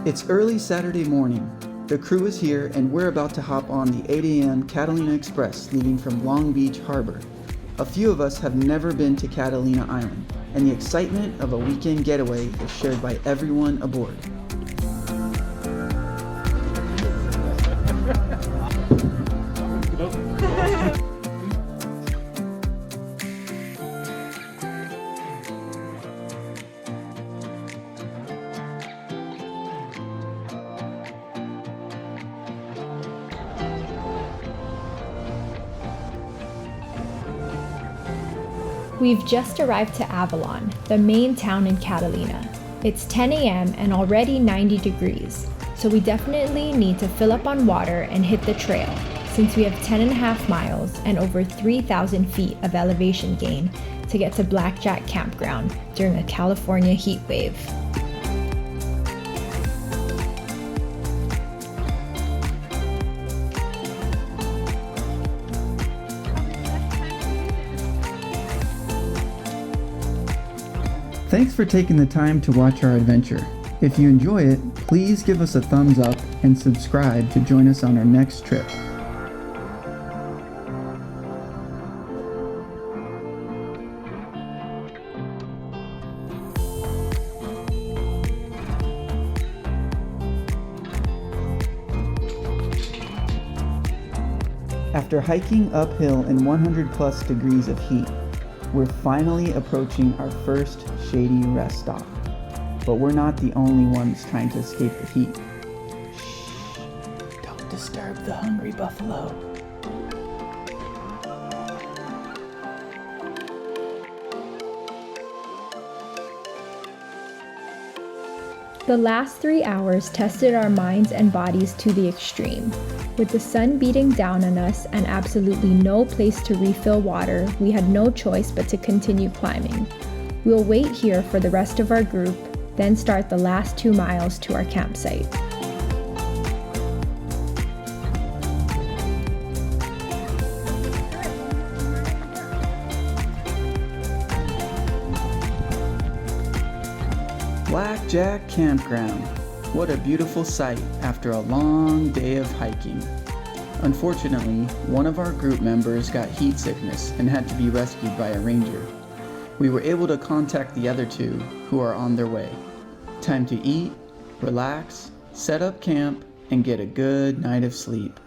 It's early Saturday morning. The crew is here and we're about to hop on the 8 a.m. Catalina Express leaving from Long Beach Harbor. A few of us have never been to Catalina Island, and the excitement of a weekend getaway is shared by everyone aboard. We've just arrived to Avalon, the main town in Catalina. It's 10 a.m. and already 90 degrees, so we definitely need to fill up on water and hit the trail, since we have 10.5 miles and over 3,000 feet of elevation gain to get to Blackjack campground during a California heat wave. Thanks for taking the time to watch our adventure. If you enjoy it, please give us a thumbs up and subscribe to join us on our next trip. After hiking uphill in 100+ degrees of heat, we're finally approaching our first shady rest stop. But we're not the only ones trying to escape the heat. Shh, don't disturb the hungry buffalo. The last 3 hours tested our minds and bodies to the extreme. With the sun beating down on us and absolutely no place to refill water, we had no choice but to continue climbing. We'll wait here for the rest of our group, then start the last 2 miles to our campsite. Blackjack Campground. What a beautiful sight after a long day of hiking. Unfortunately, one of our group members got heat sickness and had to be rescued by a ranger. We were able to contact the other 2 who are on their way. Time to eat, relax, set up camp, and get a good night of sleep.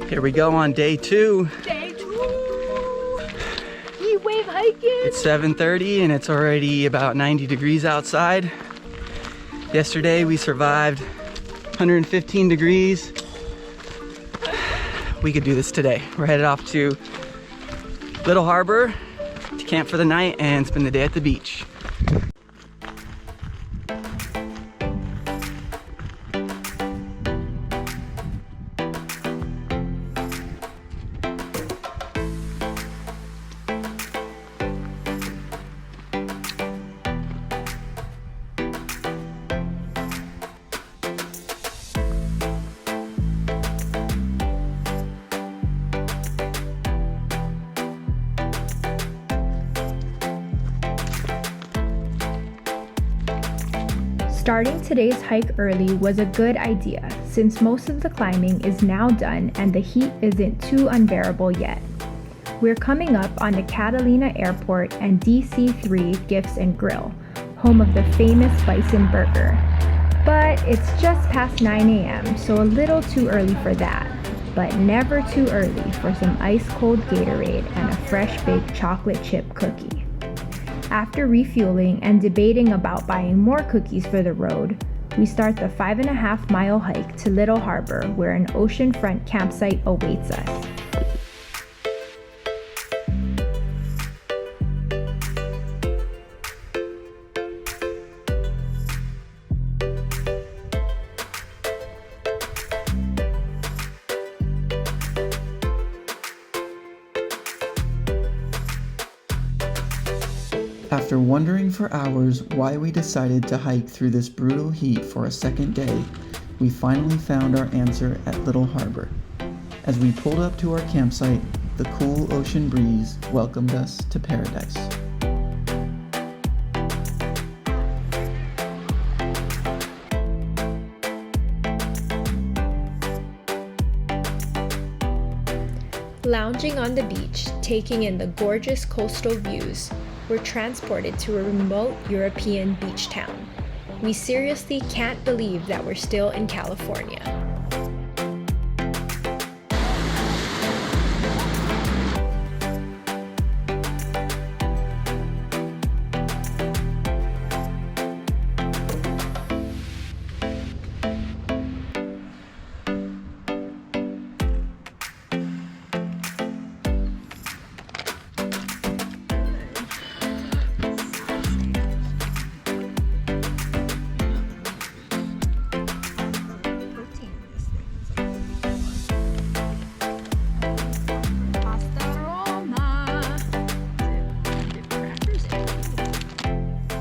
Here we go on day 2. Day 2! Heat wave hiking! It's 7:30 and it's already about 90 degrees outside. Yesterday we survived 115 degrees. We could do this today. We're headed off to Little Harbor to camp for the night and spend the day at the beach. Starting today's hike early was a good idea, since most of the climbing is now done and the heat isn't too unbearable yet. We're coming up on the Catalina Airport and DC3 Gifts and Grill, home of the famous bison burger. But it's just past 9 a.m., so a little too early for that, but never too early for some ice-cold Gatorade and a fresh baked chocolate chip cookie. After refueling and debating about buying more cookies for the road, we start the 5.5 mile hike to Little Harbor, where an oceanfront campsite awaits us. After wondering for hours why we decided to hike through this brutal heat for a second day, we finally found our answer at Little Harbor. As we pulled up to our campsite, the cool ocean breeze welcomed us to paradise. Lounging on the beach, taking in the gorgeous coastal views, we're transported to a remote European beach town. We seriously can't believe that we're still in California.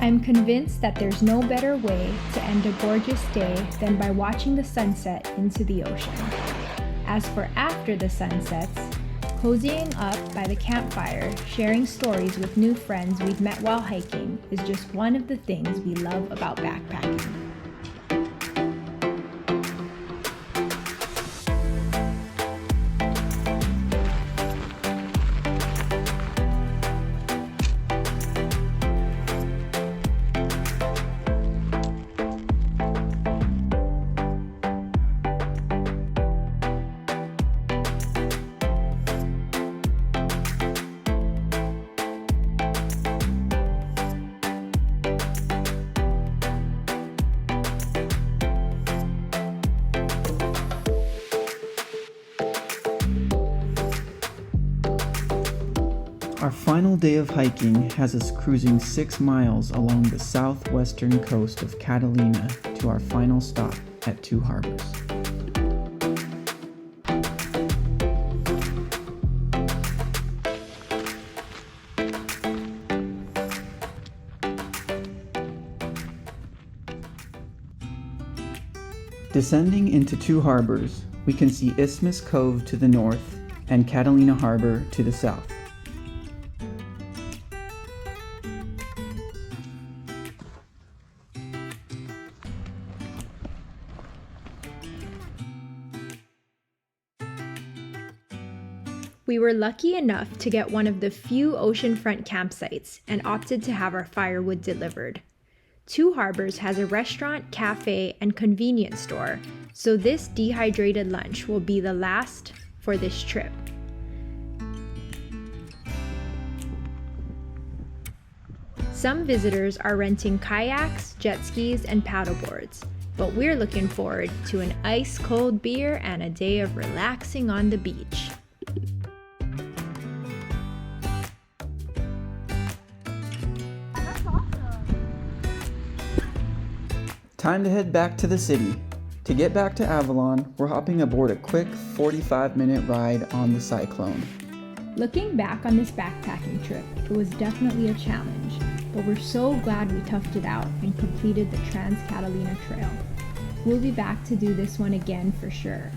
I'm convinced that there's no better way to end a gorgeous day than by watching the sunset into the ocean. As for after the sun sets, cozying up by the campfire, sharing stories with new friends we've met while hiking is just one of the things we love about backpacking. Our final day of hiking has us cruising 6 miles along the southwestern coast of Catalina to our final stop at Two Harbors. Descending into Two Harbors, we can see Isthmus Cove to the north and Catalina Harbor to the south. We were lucky enough to get one of the few oceanfront campsites and opted to have our firewood delivered. Two Harbors has a restaurant, cafe, and convenience store, so this dehydrated lunch will be the last for this trip. Some visitors are renting kayaks, jet skis, and paddleboards, but we're looking forward to an ice-cold beer and a day of relaxing on the beach. Time to head back to the city. To get back to Avalon, we're hopping aboard a quick 45-minute ride on the Cyclone. Looking back on this backpacking trip, it was definitely a challenge, but we're so glad we toughed it out and completed the Trans-Catalina Trail. We'll be back to do this one again for sure.